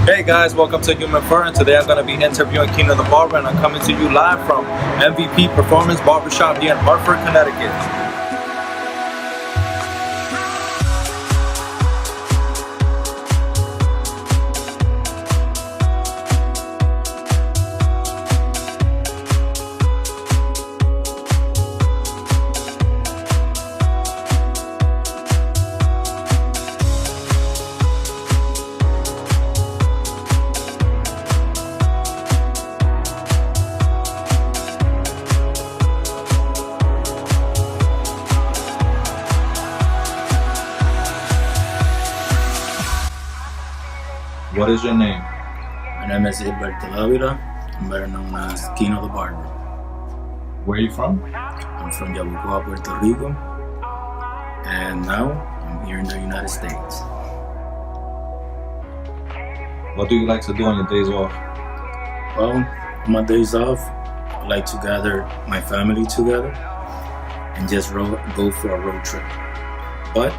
Hey guys, welcome to Human Fur, and today I'm going to be interviewing Kino the Barber, and I'm coming to you live from MVP Performance Barbershop here in Hartford, Connecticut. What is your name? My name is Educator. I'm better known as Kino the Barber. Where are you from? I'm from Yabucoa, Puerto Rico, and now I'm here in the United States. What do you like to do on your days off? Well, on my days off, I like to gather my family together and just go for a road trip. But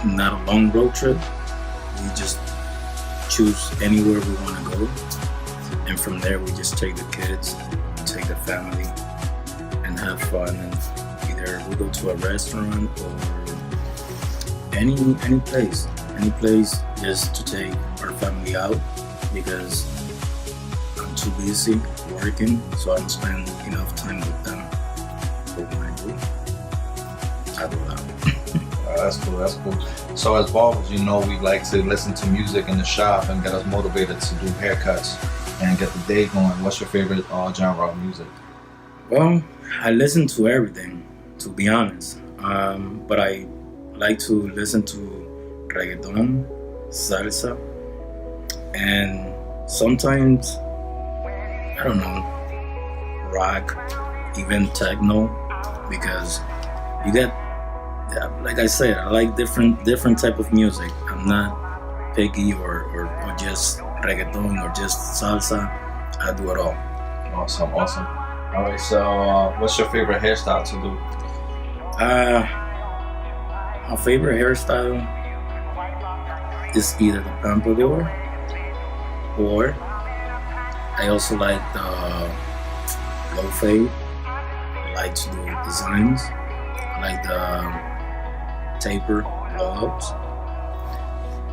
not a long road trip. We just choose anywhere we want to go, and from there we just take the kids, take the family, and have fun. And either we go to a restaurant or any place just to take our family out, because I'm too busy working, so I don't spend enough time with them. But when I do, I go out. That's cool. So as barbers, we like to listen to music in the shop and get us motivated to do haircuts and get the day going. What's your favorite genre of music? Well, I listen to everything, to be honest. But I like to listen to reggaeton, salsa, and sometimes, I don't know, rock, even techno, because you get, like I said, I like different type of music. I'm not picky or just reggaeton or just salsa. I do it all. Awesome. All right, so what's your favorite hairstyle to do? My favorite hairstyle is either the pompadour, or I also like the low fade. I like to do designs. I like the taper blow-ups.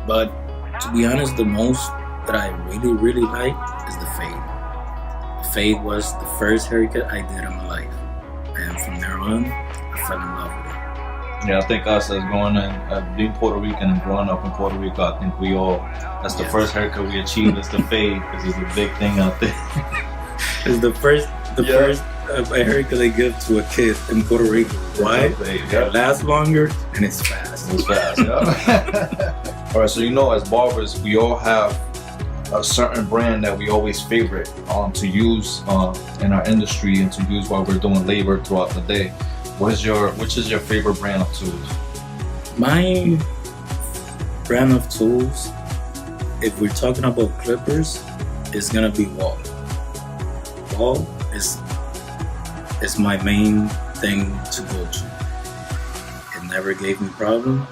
But to be honest, the most that I really like is the fade. The fade was the first haircut I did in my life, and from there on I fell in love with it. Yeah, I think us as being Puerto Rican and growing up in Puerto Rico, I think that's the first haircut we achieved is the fade, because it's a big thing out there. It's the first a haircut they give to a kid in Puerto Rico. Why? It lasts longer and it's fast. Yeah. All right, so as barbers, we all have a certain brand that we always favorite to use in our industry and to use while we're doing labor throughout the day. Which is your favorite brand of tools? My brand of tools, if we're talking about clippers, is gonna be Wall. Wall is my main thing to go to. It never gave me problem,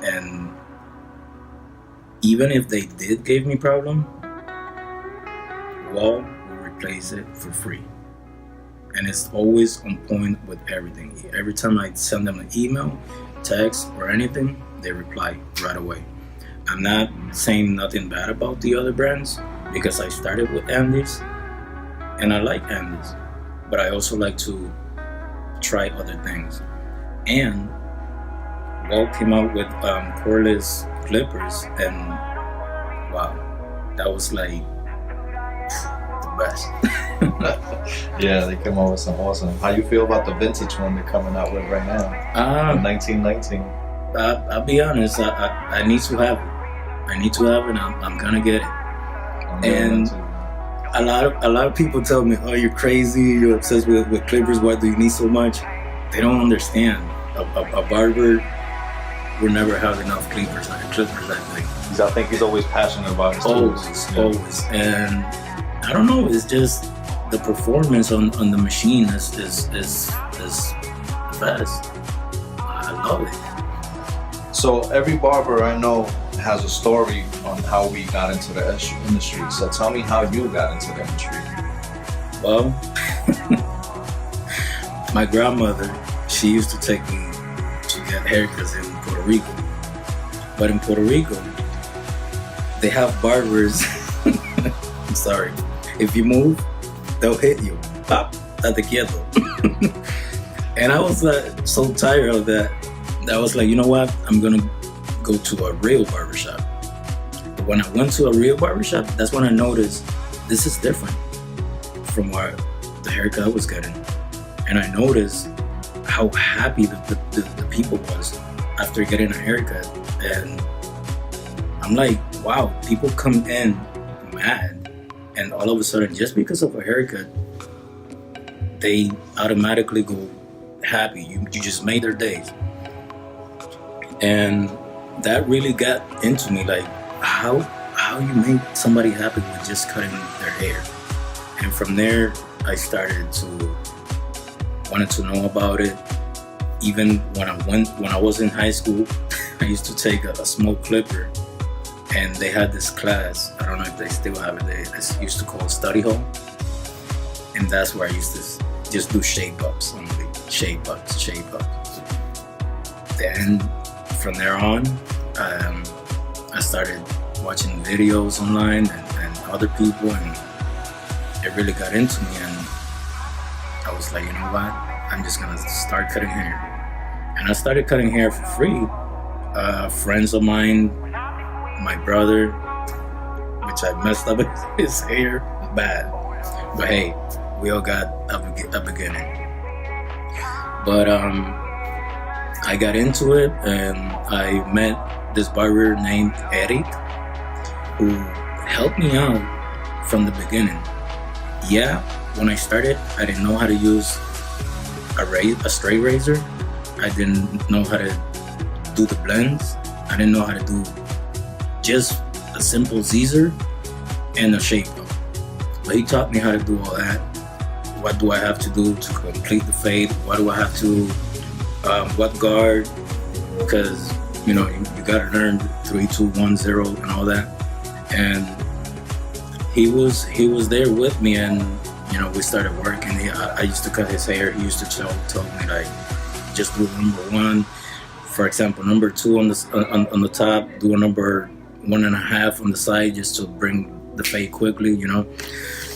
and even if they did give me problem, Wall will replace it for free. And it's always on point with everything. Every time I send them an email, text, or anything, they reply right away. I'm not saying nothing bad about the other brands, because I started with Andes, and I like Andes. But I also like to try other things. And Wall came out with cordless clippers, and wow, that was like the best. Yeah, they came out with some awesome. How you feel about the vintage one they're coming out with right now? 1919. I'll be honest, I need to have it. I'm gonna get it. And a lot of people tell me, "Oh, you're crazy. You're obsessed with clippers. Why do you need so much?" They don't understand. A barber will never have enough clippers. I think. I think he's always passionate about his tools. Always. And I don't know. It's just the performance on the machine is the best. I love it. So every barber I know has a story on how we got into the industry. So tell me how you got into the industry. Well, my grandmother, she used to take me to get haircuts in Puerto Rico. But in Puerto Rico, they have barbers. I'm sorry. If you move, they'll hit you. Pop, tate quieto. And I was so tired of that. I was like, you know what? I'm gonna go to a real barbershop. But when I went to a real barbershop, that's when I noticed this is different from what the haircut I was getting. And I noticed how happy the people was after getting a haircut. And I'm like, wow, people come in mad, and all of a sudden, just because of a haircut, they automatically go happy. You just made their days. And that really got into me, like how you make somebody happy with just cutting their hair. And from there, I started wanted to know about it. Even when I was in high school, I used to take a small clipper, and they had this class. I don't know if they still have it. They used to call it study hall, and that's where I used to just do shape ups only, shape ups. Then from there on, I started watching videos online and other people, and it really got into me. And I was like, you know what? I'm just gonna start cutting hair. And I started cutting hair for free. Friends of mine, my brother, which I messed up his hair bad. But hey, we all got a beginning. But I got into it, and I met this barber named Eric, who helped me out from the beginning. Yeah, when I started, I didn't know how to use a straight razor. I didn't know how to do the blends. I didn't know how to do just a simple Caesar and a shape up. But he taught me how to do all that. What do I have to do to complete the fade? What do I have to, what guard? Because, you gotta learn 3, 2, 1, 0 and all that. And he was there with me, and, we started working. I used to cut his hair. He used to tell me, like, just do number 1. For example, number 2 on the top, do a number 1.5 on the side, just to bring the fade quickly,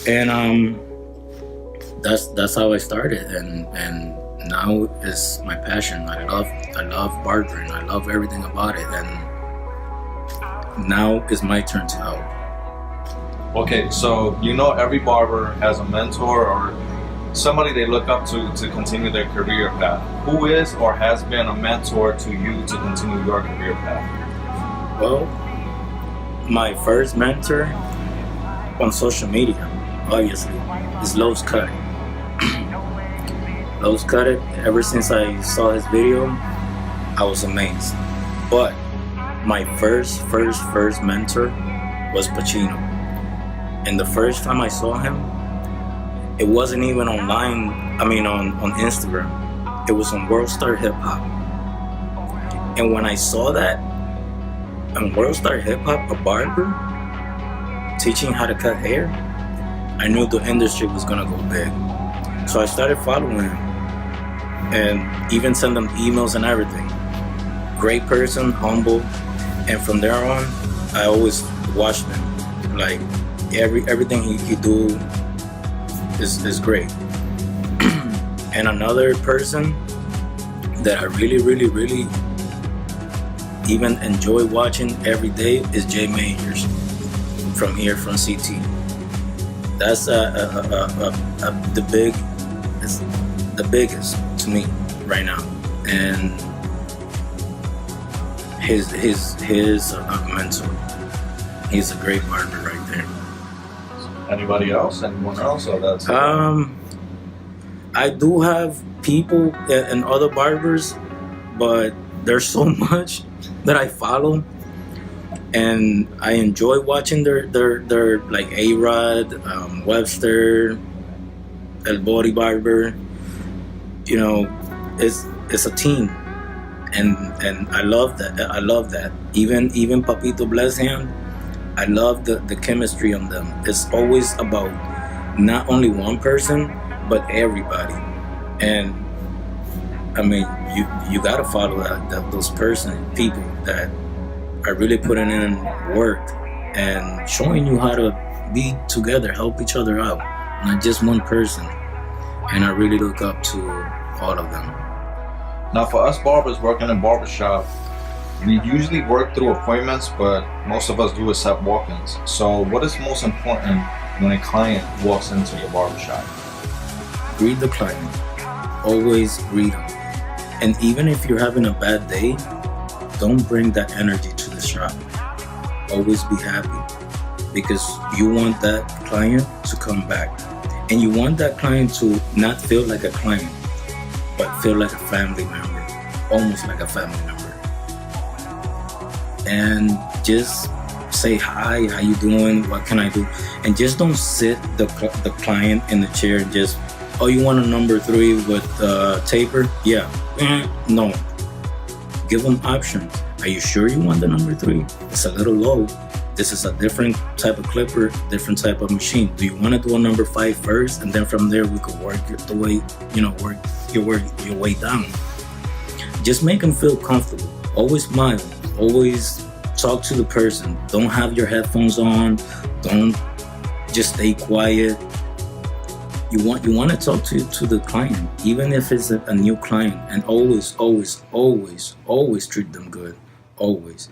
And that's how I started, and now it's my passion. I love barbering. I love everything about it, and now it's my turn to help. Okay, so every barber has a mentor or somebody they look up to continue their career path. Who is or has been a mentor to you to continue your career path? Well, my first mentor on social media, obviously, is Lowe's Cut It. Lowe's Cut It, ever since I saw his video, I was amazed. But my first mentor was Pacino. And the first time I saw him, it wasn't even online, on Instagram. It was on World Star Hip Hop. And when I saw that, on World Star Hip Hop, a barber teaching how to cut hair, I knew the industry was gonna go big. So I started following him and even send him emails and everything. Great person, humble. And from there on, I always watched him. Like, everything he do is great. And another person that I really, really, really even enjoy watching every day is Jay Majors from CT. That's the biggest to me right now, and his mentor. He's a great barber right there. Anybody else? Anyone else? Or that's I do have people and other barbers, but there's so much that I follow, and I enjoy watching their like A-Rod, Webster, El Body Barber. It's a team. and I love that. I love that. Even Papito, bless him. I love the chemistry on them. It's always about not only one person, but everybody. And I mean, you gotta follow those people that are really putting in work and showing you how to be together, help each other out, not just one person. And I really look up to all of them. Now, for us barbers working in barbershop, we usually work through appointments, but most of us do accept walk-ins. So what is most important when a client walks into your barbershop? Greet the client. Always greet them. And even if you're having a bad day, don't bring that energy to the shop. Always be happy, because you want that client to come back. And you want that client to not feel like a client, but feel like a family member, almost like a family member. And just say hi, how you doing, what can I do? And just don't sit the client in the chair and just, oh, you want a number 3 with taper? Yeah. No. Give them options. Are you sure you want the number 3? It's a little low. This is a different type of clipper, different type of machine. Do you want to do a number 5 first, and then from there we could work the way, work your way down. Just make them feel comfortable. Always smile. Always talk to the person. Don't have your headphones on. Don't just stay quiet. You want to talk to the client, even if it's a new client, and always treat them good. Always,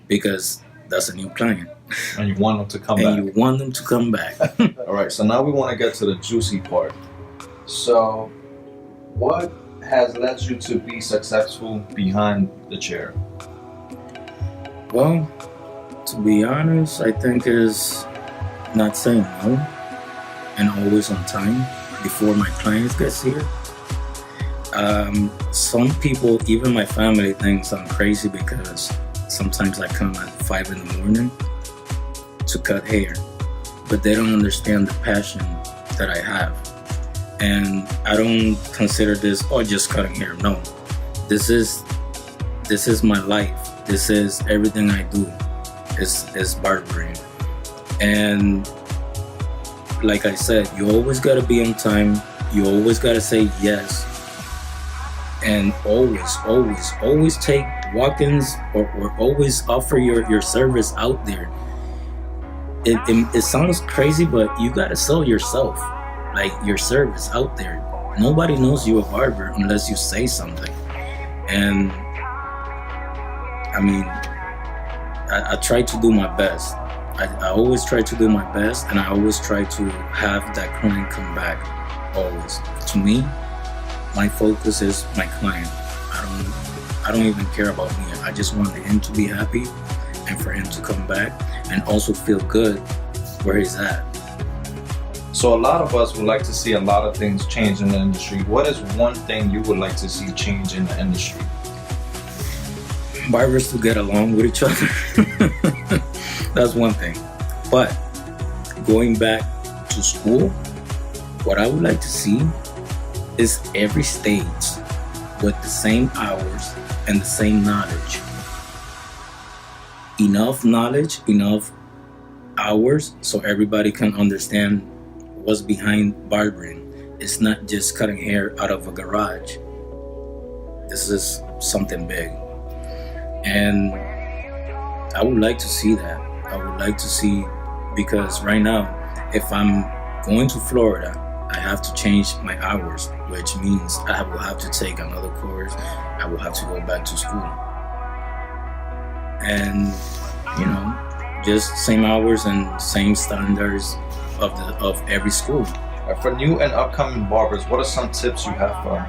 because that's a new client. And you want them to come back. And you want them to come back. All right, so now we want to get to the juicy part. So, what has led you to be successful behind the chair? Well, to be honest, I think is not saying no and always on time before my clients gets here. Some people, even my family, thinks I'm crazy because sometimes I come at 5 in the morning to cut hair, but they don't understand the passion that I have. And I don't consider this, just cutting hair. No, this is my life. This is everything I do is barbering. And like I said, you always gotta be on time. You always gotta say yes. And always take walk-ins or always offer your service out there. It sounds crazy, but you gotta sell yourself, like your service out there. Nobody knows you're a barber unless you say something. And I mean, I try to do my best. I always try to do my best, and I always try to have that client come back. Always. To me, my focus is my client. I don't even care about me. I just want him to be happy and for him to come back and also feel good where he's at. So a lot of us would like to see a lot of things change in the industry. What is one thing you would like to see change in the industry? Barbers to get along with each other. That's one thing. But going back to school, what I would like to see is every stage with the same hours and the same knowledge. Enough knowledge, enough hours, so everybody can understand what's behind barbering. It's not just cutting hair out of a garage. This is something big. And I would like to see that. I would like to see, because right now, if I'm going to Florida, I have to change my hours, which means I will have to take another course. I will have to go back to school. And, just same hours and same standards of every school. For new and upcoming barbers, what are some tips you have for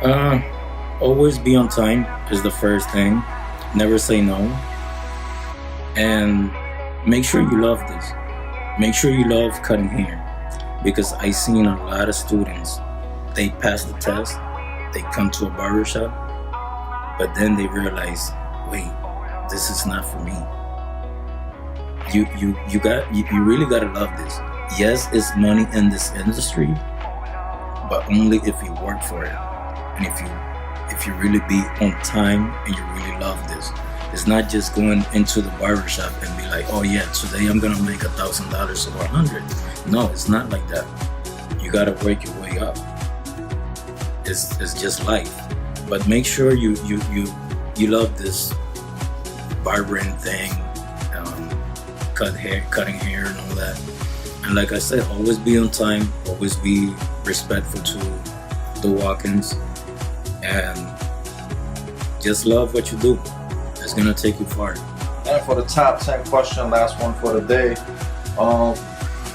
them? Always be on time is the first thing. Never say no. And make sure you love this. Make sure you love cutting hair. Because I've seen a lot of students, they pass the test, they come to a barbershop, but then they realize, wait, this is not for me. You really gotta love this. Yes, it's money in this industry, but only if you work for it. And if if you really be on time and you really love this. It's not just going into the barbershop and be like, oh yeah, today I'm gonna make $1,000 or 100. No, it's not like that. You gotta work your way up. It's just life. But make sure you love this barbering thing, cutting hair and all that. And like I said, always be on time, always be respectful to the walk-ins, and just love what you do. It's gonna take you far. And for the top 10 question, last one for the day.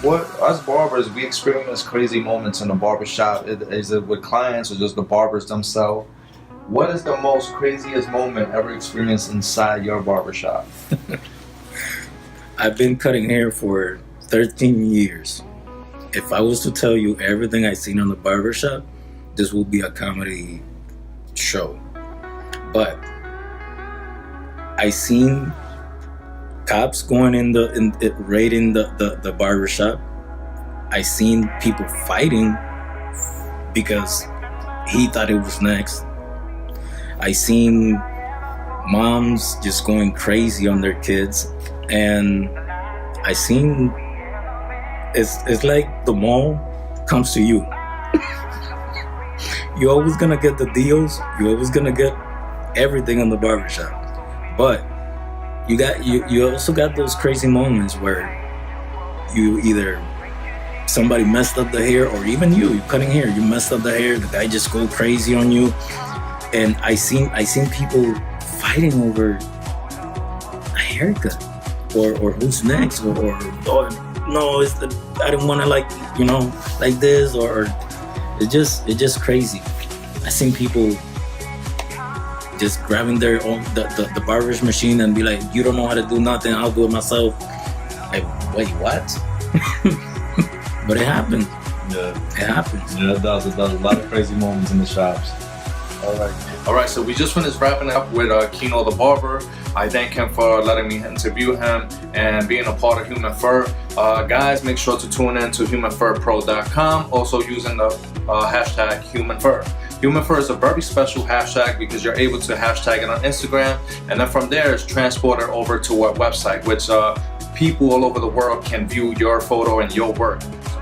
What, as barbers, we experience crazy moments in the barbershop. Is it with clients or just the barbers themselves? What is the most craziest moment ever experienced inside your barbershop? I've been cutting hair for 13 years. If I was to tell you everything I've seen on the barbershop, this will be a comedy show. But I seen cops going raiding the barbershop. I seen people fighting because he thought it was next. I seen moms just going crazy on their kids, and I seen it's like the mall comes to you. You're always gonna get the deals. You're always gonna get everything in the barbershop. But you also got those crazy moments where you either somebody messed up the hair, or even you cutting hair, you messed up the hair, the guy just go crazy on you. And I seen people fighting over a haircut, or who's next, or no, I don't want to like this, or it's just crazy. I seen people just grabbing their own the barber's machine and be like, you don't know how to do nothing, I'll do it myself. Like, wait, what? But it happens. Yeah, it happens. Yeah, it does. A lot of crazy moments in the shops. All right. So we just finished wrapping up with Kino the Barber. I thank him for letting me interview him and being a part of Human Fur. Guys, make sure to tune in to humanfurpro.com. Also using the hashtag Human Fur. Human Fur is a very special hashtag because you're able to hashtag it on Instagram, and then from there it's transported over to our website, which people all over the world can view your photo and your work. So